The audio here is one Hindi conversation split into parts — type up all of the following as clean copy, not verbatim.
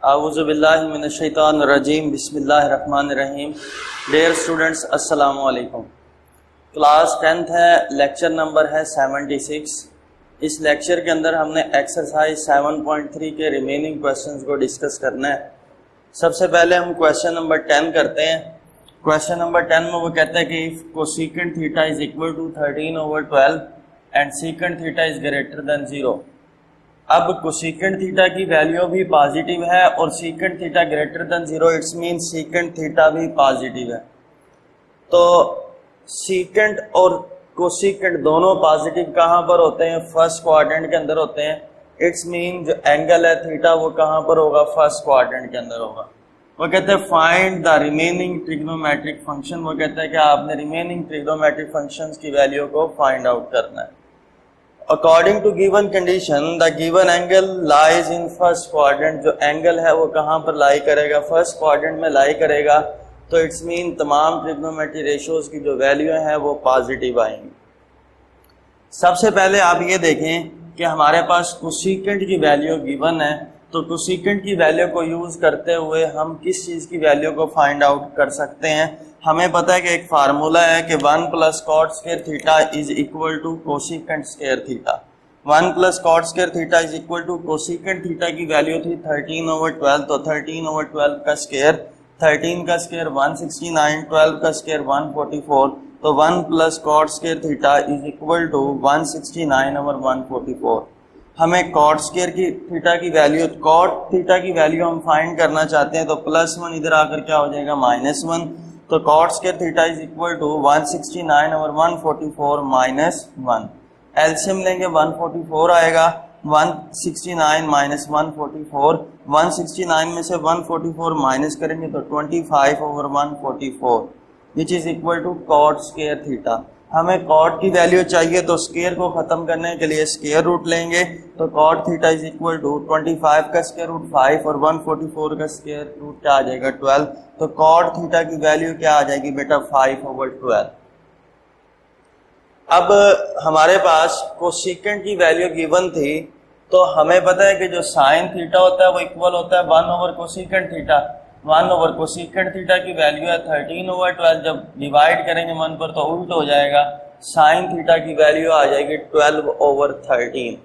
आऊज़ुबिल्लाहि मिनश्शैतानिर्रजीम बिस्मिल्लाहिर्रहमानिर्रहीम। डियर स्टूडेंट्स, अस्सलामु अलैकुम। क्लास 10th है, लेक्चर नंबर है 76। इस लेक्चर के अंदर हमने एक्सरसाइज 7.3 के रिमेनिंग क्वेश्चंस को डिस्कस करना है। सबसे पहले हम क्वेश्चन नंबर 10 करते हैं। क्वेश्चन नंबर 10 में वो कहता है कि if cosecant theta is equal to 13/12 and secant theta is greater than 0। अब कोसेकेंट थीटा की वैल्यू भी पॉजिटिव है और secant theta greater than 0, it's mean secant theta भी पॉजिटिव है। तो सेकेंट और कोसेकेंट दोनों पॉजिटिव कहां पर होते हैं? फर्स्ट क्वाड्रेंट के अंदर होते हैं। इट्स मीन जो एंगल है थीटा वो कहां पर होगा? फर्स्ट क्वाड्रेंट के अंदर होगा। वो कहते हैं find the remaining trigonometric function. वो कहता है कि आपने रिमेनिंग ट्रिग्नोमेट्रिक फंक्शंस की वैल्यू को फाइंड आउट करना है। According to given condition the given angle lies in first quadrant. जो एंगल है वो कहां पर लाई करेगा? फर्स्ट क्वाड्रेंट में लाई करेगा। तो इट्स मीन तमाम ट्रिग्नोमेट्रिक रेशियोज की जो वैल्यू है वो पॉजिटिव आएंगी। सबसे पहले आप ये देखें कि हमारे पास कोसेकेंट की वैल्यू गिवन है, तो कोसेकेंट की वैल्यू को यूज करते हुए हम किस चीज की वैल्यू को फाइंड आउट कर सकते हैं? हमें पता है कि एक फार्मूला है कि 1 + cot square theta is equal to cosecant square theta. 1 + cot square theta is equal to cosecant theta की वैल्यू थी 13/12। तो 13/12 का स्क्वायर, 13 का स्क्वायर 169, 12 का स्क्वायर 144। तो 1 + cot square theta is equal to 169/144। हमें कॉट स्क्वायर की थीटा की वैल्यू, कॉट थीटा की वैल्यू हम फाइंड करना चाहते हैं। तो +1 इधर आकर क्या हो जाएगा? -1। तो cot square theta is equal to 169/144 -1। LCM लेंगे 144 आएगा। 169 - 144, 169 में से 144 माइनस करेंगे तो 25/144 which is equal to cot square theta. हमें कॉट की वैल्यू चाहिए तो स्क्वायर को खत्म करने के लिए स्क्वायर रूट लेंगे। तो cot theta is equal to 25 का स्क्वायर रूट 5 और 144 का स्क्वायर रूट क्या आ जाएगा? 12। तो कॉट थीटा की वैल्यू क्या आ जाएगी बेटा? 5/12। अब हमारे पास कोसेकेंट की वैल्यू गिवन थी, तो हमें पता है कि जो साइन थीटा होता है वो इक्वल होता है 1/कोसेकेंट थीटा। 1/कोसेकेंट थीटा की वैल्यू है 13/12। जब डिवाइड करेंगे 1 पर तो उल्ट हो जाएगा, साइन थीटा की वैल्यू आ जाएगी 12/13।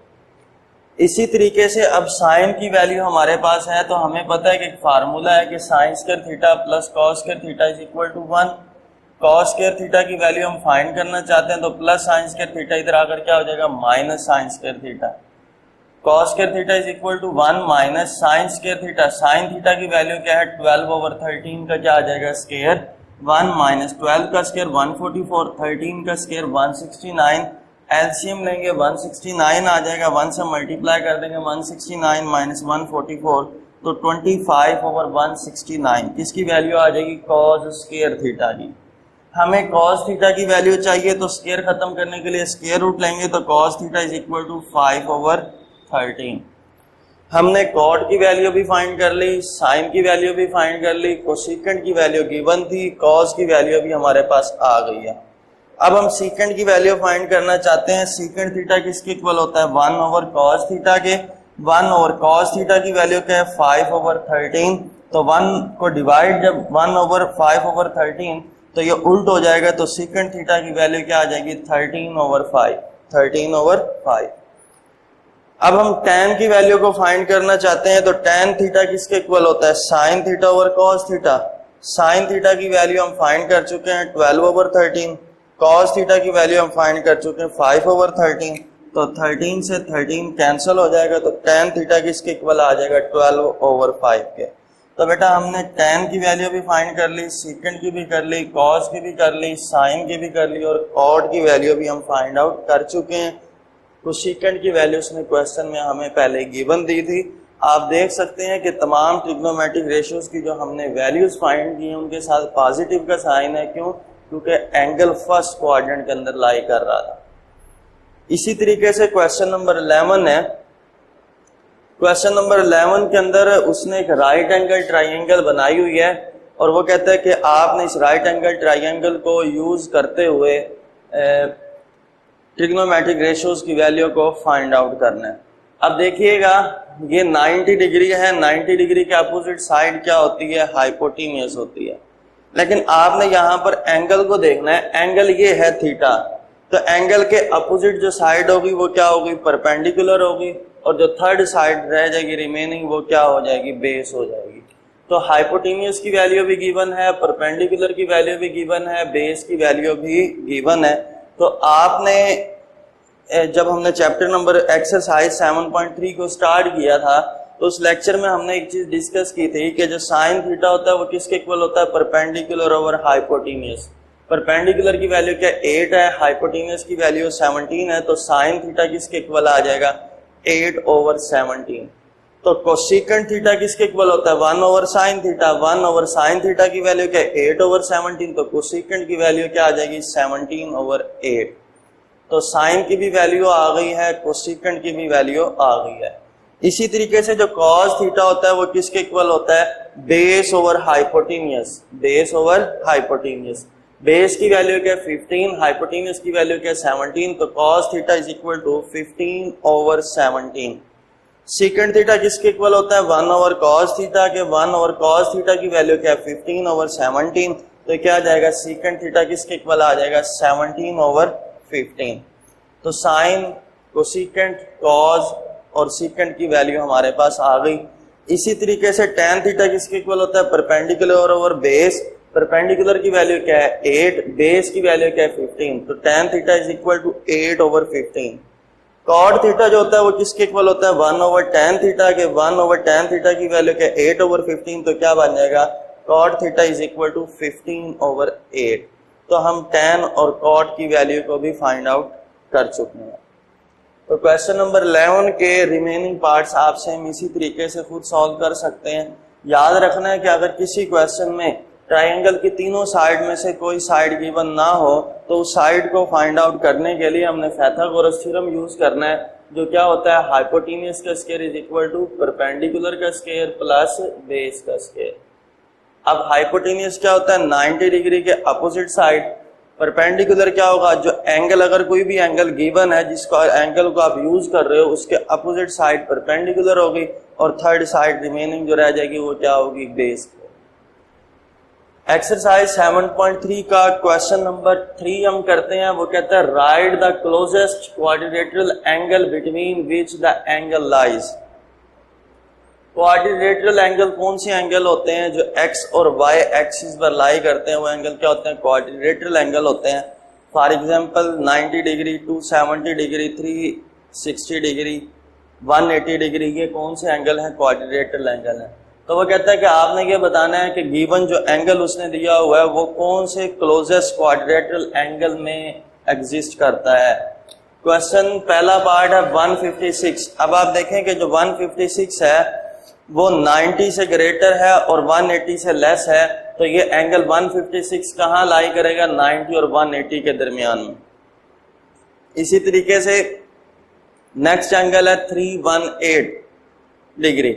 इसी तरीके से अब साइन की वैल्यू हमारे पास है, तो हमें पता है कि एक फार्मूला है कि sine square theta + cos square theta is equal to 1। Cos square theta की वैल्यू हम फाइंड करना चाहते हैं, तो प्लस साइन स्क्वायर थीटा इधर आकर क्या हो जाएगा? Minus sine square theta. Cos square theta is equal to 1 minus sine square theta. Sine theta की वैल्यू क्या है? 12/13 का क्या आ जाएगा? स्क्वायर। 1 माइनस 12 का स्क्वायर 144, 13 का स्क्वायर 169। एलसीएम लेंगे 169 आ जाएगा, 1 से मल्टीप्लाई कर देंगे 169 - 144 तो 25/169। किसकी वैल्यू आ जाएगी? कॉस स्क्वायर थीटा की। हमें कॉस थीटा की वैल्यू चाहिए तो स्क्वायर खत्म करने के लिए स्क्वायर रूट लेंगे। तो cos theta is equal to 5/13। हमने कॉट की वैल्यू भी फाइंड कर ली, साइन की वैल्यू भी फाइंड कर ली, कोसेकेंट की वैल्यू गिवन थी, कॉस की वैल्यू भी हमारे पास आ गई है। अब हम सेकेंट की वैल्यू फाइंड करना चाहते हैं। सेकेंट थीटा किसके इक्वल होता है? 1/cos थीटा के। 1/cos थीटा की वैल्यू क्या है? 5/13। तो 1 को डिवाइड जब 1/5/13 तो ये उल्ट हो जाएगा, तो सेकेंट थीटा की वैल्यू क्या आ जाएगी? 13/5। 13/5। अब हम tan की वैल्यू को फाइंड करना चाहते हैं, तो tan थीटा किसके इक्वल होता है? sin theta over cos theta. sin theta की वैल्यू हम फाइंड कर चुके हैं 12/13। cos थीटा की वैल्यू हम फाइंड कर चुके हैं 5/13। तो 13 से 13 कैंसिल हो जाएगा, तो tan थीटा किसके इक्वल आ जाएगा? 12/5 के। तो बेटा हमने tan की वैल्यू भी फाइंड कर ली, सेकेंड की भी कर ली, cos की भी कर ली, sin की भी कर ली और cot की वैल्यू भी हम फाइंड आउट कर चुके हैं। कोसेकेंट की वैल्यूज ने क्वेश्चन में हमें पहले गिवन दी थी। आप देख सकते हैं कि तमाम ट्रिग्नोमेट्रिक रेशियोज की जो हमने वैल्यूज फाइंड की हैं उनके साथ पॉजिटिव का साइन है। क्यों? क्योंकि एंगल फर्स्ट क्वाड्रेंट के अंदर लाई कर रहा था। इसी तरीके से क्वेश्चन नंबर 11 है। क्वेश्चन नंबर 11 के अंदर उसने एक राइट एंगल ट्राइंगल बनाई हुई है और वो कहता है कि आपने इस राइट एंगल ट्राइंगल को यूज करते हुए ट्रिग्नोमेट्रिक रेशियोज की वैल्यू को फाइंड आउट करना है। अब देखिएगा ये 90 डिग्री है, 90 डिग्री के अपोजिट साइड क्या होती है, हाइपोटेन्यूस होती है। लेकिन आपने यहाँ पर एंगल को देखना है, एंगल ये है थीटा, तो एंगल के अपोजिट जो साइड होगी वो क्या होगी, परपेंडिकुलर होगी, और जो थर्ड साइड रह जाएगी रिमेनिंग वो क्या हो जाएगी, बेस हो जाएगी। तो हाइपोटेन्यूस की वैल्यू भी गिवन है, परपेंडिकुलर की वैल्यू भी गिवन है, बेस की वैल्यू भी गिवन है। तो आपने जब हमने चैप्टर नंबर एक्सरसाइज 7.3 को स्टार्ट किया था तो उस लेक्चर में हमने एक चीज डिस्कस की थी कि जो साइन थीटा होता है वो किसके इक्वल होता है, परपेंडिकुलर ओवर हाइपोटेन्यूस। परपेंडिकुलर की वैल्यू क्या 8 है, हाइपोटेन्यूस की वैल्यू 17 है, तो साइन थीटा किसके इक्वल आ जाएगा, 8 ओवर 17। तो कोसेकेंट थीटा किसके इक्वल होता है, 1 over sine theta. 1 over sign theta की वैल्यू क्या 8 ओवर 17, तो कोसेकेंट की वैल्यू क्या आ जाएगी, 17 ओवर 8। तो साइन की भी वैल्यू आ गई है, कोसेकेंट की भी वैल्यू आ गई है। इसी तरीके से जो कॉस थीटा होता है वो किसके इक्वल होता है, base over hypotenuse. Base over hypotenuse, base की वैल्यू क्या 15, हाइपोटेन्यूस की वैल्यू क्या 17, तो cos theta is equal to 15 over 17। Secant theta किसके इक्वल होता है, 1 ओवर कॉस थीटा के। 1 ओवर कॉस थीटा की वैल्यू क्या 15 ओवर 17, तो क्या आ जाएगा, सीकेंट थीटा किसके इक्वल आ जाएगा, 17 ओवर 15। तो साइन, कोसेकेंट, कॉस और सीकेंट की वैल्यू हमारे पास आ गई। इसी तरीके से tan थीटा किसके इक्वल होता है, परपेंडिकुलर ओवर बेस। परपेंडिकुलर की वैल्यू क्या है 8, बेस की वैल्यू क्या है 15, तो tan theta is equal to 8 over 15। Cot theta जो होता है वो किसके इक्वल होता है, 1 ओवर tan थीटा के। 1 ओवर tan थीटा की वैल्यू क्या 8 ओवर 15, तो क्या बन जाएगा, cot theta is equal to 15 over 8। तो हम tan और कॉट की वैल्यू को भी फाइंड आउट कर चुके हैं। तो क्वेश्चन नंबर 11 के रिमेनिंग पार्ट्स आप सेम इसी तरीके से खुद सॉल्व कर सकते हैं। याद रखना है कि अगर किसी क्वेश्चन में ट्राइंगल की तीनों साइड में से कोई साइड गिवन ना हो तो उस साइड को फाइंड आउट करने के लिए हमने पाइथागोरस थ्योरम यूज करना है, जो क्या होता है, हाइपोटेन्यूस का square is equal to perpendicular का स्क्वायर प्लस बेस का स्क्वायर। अब हाइपोटेन्यूस क्या होता है, 90 डिग्री के अपोजिट साइड। परपेंडिकुलर क्या होगा, जो एंगल, अगर कोई भी एंगल गिवन है जिसको एंगल को आप यूज कर रहे हो उसके अपोजिट साइड परपेंडिकुलर होगी, और थर्ड साइड रिमेनिंग जो रह जाएगी वो क्या होगी, बेस। एक्सरसाइज 7.3 का क्वेश्चन नंबर 3 हम करते हैं। वो कहता है right the closest quadrilateral angle between which the angle lies. Quadrilateral angle कौन से एंगल होते हैं, जो एक्स और वाई एक्सिस पर लाई करते हैं वो एंगल क्या होते हैं, क्वाड्रिलेटरल एंगल होते हैं। For example 90 degree, 270 degree, 360 degree, 180 degree, ये कौन से एंगल हैं, क्वाड्रिलेटरल एंगल हैं। तो वो कहता है कि आपने ये बताना है कि गिवन जो एंगल उसने दिया हुआ है वो कौन से क्लोजेस्ट क्वाड्रिलेटरल एंगल में एग्जिस्ट करता है। क्वेश्चन पहला पार्ट है 156। अब आप देखें कि जो 156 है वो 90 से ग्रेटर है और 180 से लेस है, तो ये एंगल 156 कहां लाई करेगा, 90 और 180 के दरमियान में। इसी तरीके से नेक्स्ट एंगल है 318 डिग्री,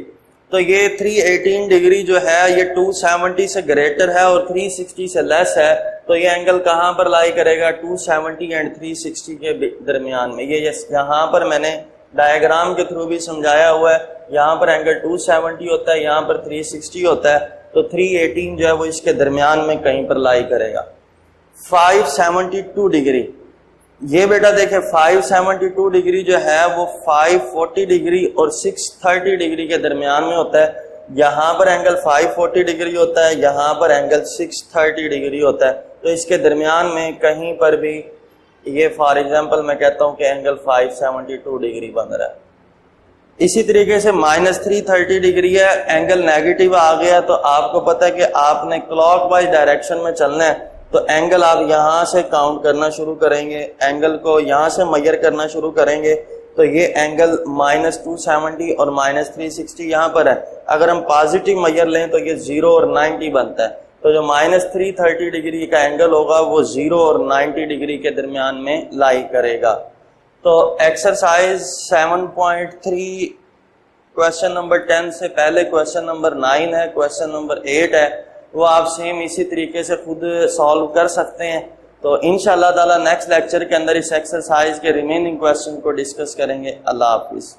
तो ये 318 डिग्री जो है ये 270 से ग्रेटर है और 360 से लेस है, तो ये एंगल कहां पर लाई करेगा, 270 एंड 360 के दरमियान में। ये यहां पर मैंने डायग्राम के थ्रू भी समझाया हुआ है। यहाँ पर एंगल 270 होता है, यहाँ पर 360 होता है, तो 318 जो है वो इसके दरमियान में कहीं पर लाई करेगा। 572 डिग्री, ये बेटा देखे 572 डिग्री जो है वो 540 डिग्री और 630 डिग्री के दरमियान में होता है। यहाँ पर एंगल 540 डिग्री होता है, यहाँ पर एंगल 630 डिग्री होता है, तो इसके दरमियान में कहीं पर भी ये फॉर एग्जांपल मैं कहता हूं कि एंगल 572 डिग्री बन रहा है। इसी तरीके से -330 डिग्री है, एंगल नेगेटिव आ गया, तो आपको पता है कि आपने क्लॉकवाइज डायरेक्शन में चलना है, तो एंगल आप यहां से काउंट करना शुरू करेंगे, एंगल को यहां से मेजर करना शुरू करेंगे, तो ये एंगल -270 और -360 यहां पर है। अगर हम पॉजिटिव मेजर लें तो ये 0 और 90 बनता है, तो जो -330 डिग्री का एंगल होगा वो 0 और 90 डिग्री के दरमियान में लाई करेगा। तो एक्सरसाइज 7.3 क्वेश्चन नंबर 10 से पहले क्वेश्चन नंबर 9 है, क्वेश्चन नंबर 8 है, वो आप सेम इसी तरीके से खुद सॉल्व कर सकते हैं। तो इंशाअल्लाह ताला नेक्स्ट लेक्चर के अंदर इस एक्सरसाइज के रिमेनिंग क्वेश्चन को डिस्कस करेंगे। अल्लाह हाफिज।